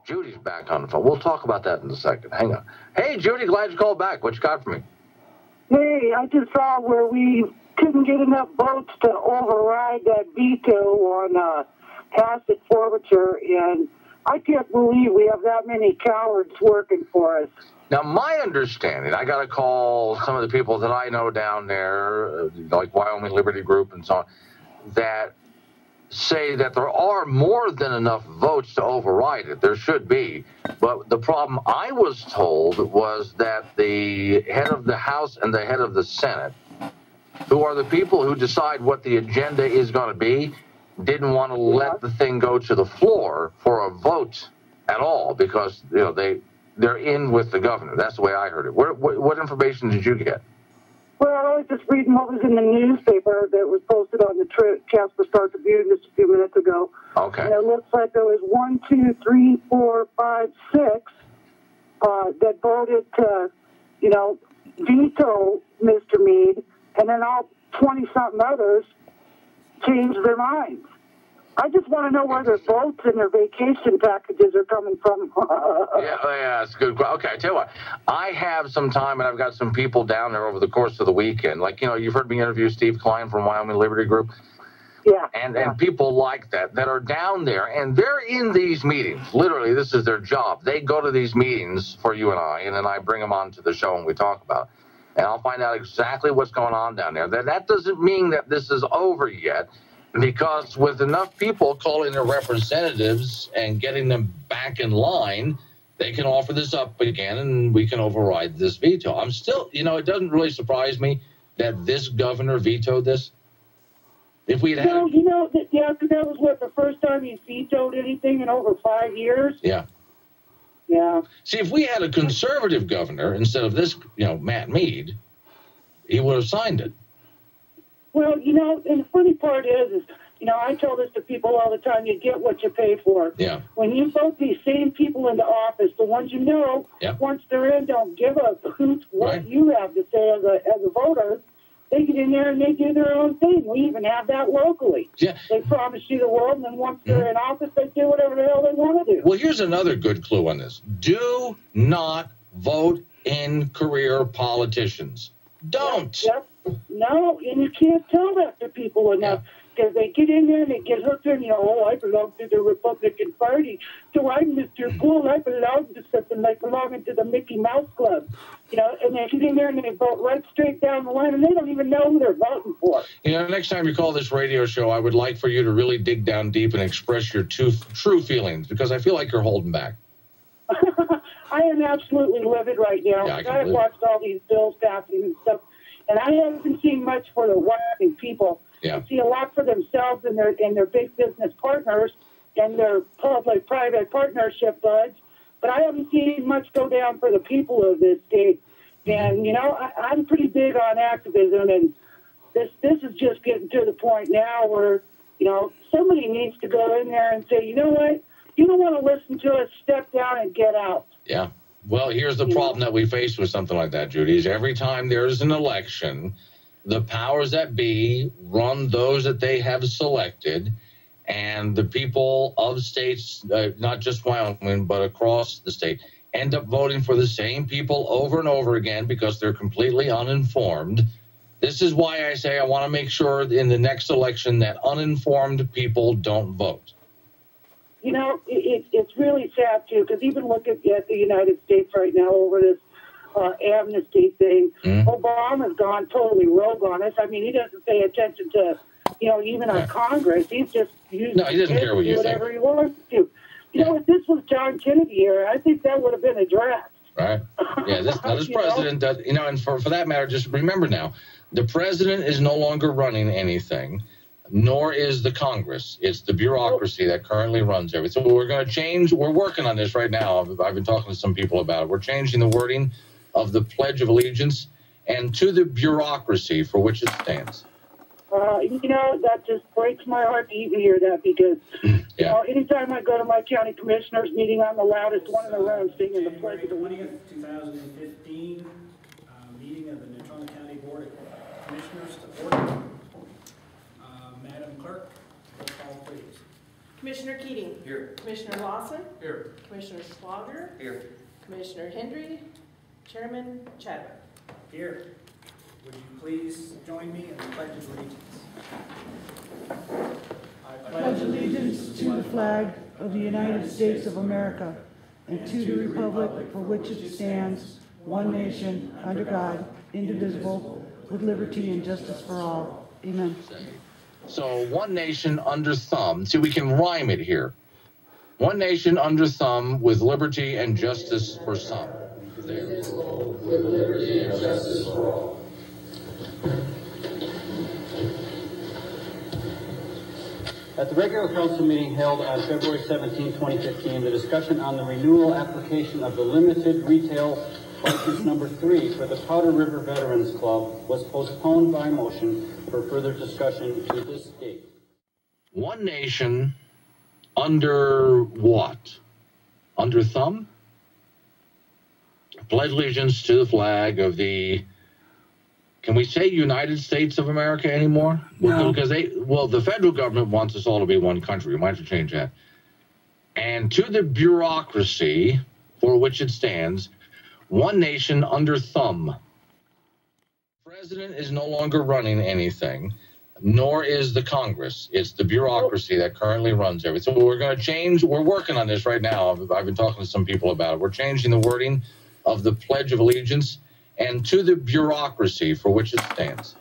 Judy's back on the phone. We'll talk about that in a second. Hang on. Hey, Judy, glad you called back. What you got for me? Hey, I just saw where we couldn't get enough votes to override that veto on passive forfeiture, and I can't believe we have that many cowards working for us. Now, my understanding, I got to call some of the people that I know down there, like Wyoming Liberty Group and so on, that say that there are more than enough votes to override it. There should be. But the problem I was told was that the head of the House and the head of the Senate, who are the people who decide what the agenda is going to be, didn't want to let the thing go to the floor for a vote at all because, you know, they're in with the governor. That's the way I heard it. What information did you get? Well, I was just reading what was in the newspaper that was posted on the Casper Star Tribune just a few minutes ago. Okay. And it looks like there was 1, 2, 3, 4, 5, 6 that voted to, you know, veto Mr. Mead, and then all 20-something others changed their minds. I just want to know where their votes and their vacation packages are coming from. Yeah, it's good. Okay, I tell you what, I have some time, and I've got some people down there over the course of the weekend. Like, you know, you've heard me interview Steve Klein from Wyoming Liberty Group. Yeah. And people like that are down there, and they're in these meetings. Literally, this is their job. They go to these meetings for you and then I bring them on to the show and we talk about it. And I'll find out exactly what's going on down there. That doesn't mean that this is over yet. Because with enough people calling their representatives and getting them back in line, they can offer this up again and we can override this veto. I'm still, you know, it doesn't really surprise me that this governor vetoed this. If we had because that was what, the first time he vetoed anything in over 5 years? Yeah. Yeah. See, if we had a conservative governor instead of this, you know, Matt Mead, he would have signed it. Well, you know, and the funny part is, you know, I tell this to people all the time, you get what you pay for. Yeah. When you vote these same people into office, the ones you know, once they're in, don't give a hoot what you have to say as a voter. They get in there and they do their own thing. We even have that locally. Yeah. They promise you the world, and then once they're in office, they do whatever the hell they want to do. Well, here's another good clue on this. Do not vote in career politicians. Don't. Yep. No, and you can't tell that to people enough because they get in there and they get hooked in, you know, oh, I belong to the Republican Party, so I'm Mr. Cool, I belong to something like belonging to the Mickey Mouse Club, you know, and they get in there and they vote right straight down the line and they don't even know who they're voting for. You know, next time you call this radio show, I would like for you to really dig down deep and express your true feelings because I feel like you're holding back. I am absolutely livid right now. Yeah, I've watched all these bills passing and stuff. And I haven't seen much for the Wyoming people. Yeah. I see a lot for themselves and their big business partners and their public-private partnership buds, but I haven't seen much go down for the people of this state. And, you know, I'm pretty big on activism, and this is just getting to the point now where, you know, somebody needs to go in there and say, you know what, you don't want to listen to us, step down and get out. Yeah. Well, here's the problem that we face with something like that, Judy, is every time there's an election, the powers that be run those that they have selected, and the people of states, not just Wyoming, but across the state, end up voting for the same people over and over again because they're completely uninformed. This is why I say I want to make sure in the next election that uninformed people don't vote. You know, it's really sad, too, because even look at the United States right now over this amnesty thing. Obama's gone totally rogue on us. I mean, he doesn't pay attention to, you know, even our Congress. He's just using he doesn't care what you whatever he wants to. You know, if this was John Kennedy era, I think that would have been addressed. Right. Yeah, this president does, you know, and for that matter, just remember now, the president is no longer running anything. Nor is the Congress. It's the bureaucracy that currently runs everything. So we're going to change. We're working on this right now. I've been talking to some people about it. We're changing the wording of the Pledge of Allegiance and to the bureaucracy for which it stands. You know, that just breaks my heart to even hear that because, you know, anytime I go to my county commissioners meeting, I'm the loudest one in the room singing the Pledge of Allegiance. 2015 meeting of the Natrona County Board of Commissioners to order. Madam Clerk, roll call, please. Commissioner Keating. Here. Commissioner Lawson. Here. Commissioner Swager. Here. Commissioner Hendry. Chairman Chadwick. Here. Would you please join me in the Pledge of Allegiance? I pledge allegiance to the flag of the United States of America and to the republic for which it stands, one nation, under God, indivisible, with liberty and justice for all. Amen. So one nation under thumb. See, we can rhyme it here. One nation under thumb with liberty and justice for some. There. With liberty and justice for all. At the regular council meeting held on February 17, 2015, the discussion on the renewal application of the limited retail license number 3 for the Powder River Veterans Club was postponed by motion for further discussion to this date. One nation under what? Under thumb? Pledge allegiance to the flag of the, can we say United States of America anymore? No. Because the federal government wants us all to be one country. We might have to change that. And to the bureaucracy for which it stands, one nation under thumb. The president is no longer running anything, nor is the Congress. It's the bureaucracy that currently runs everything. So we're going to change. We're working on this right now. I've been talking to some people about it. We're changing the wording of the Pledge of Allegiance and to the bureaucracy for which it stands.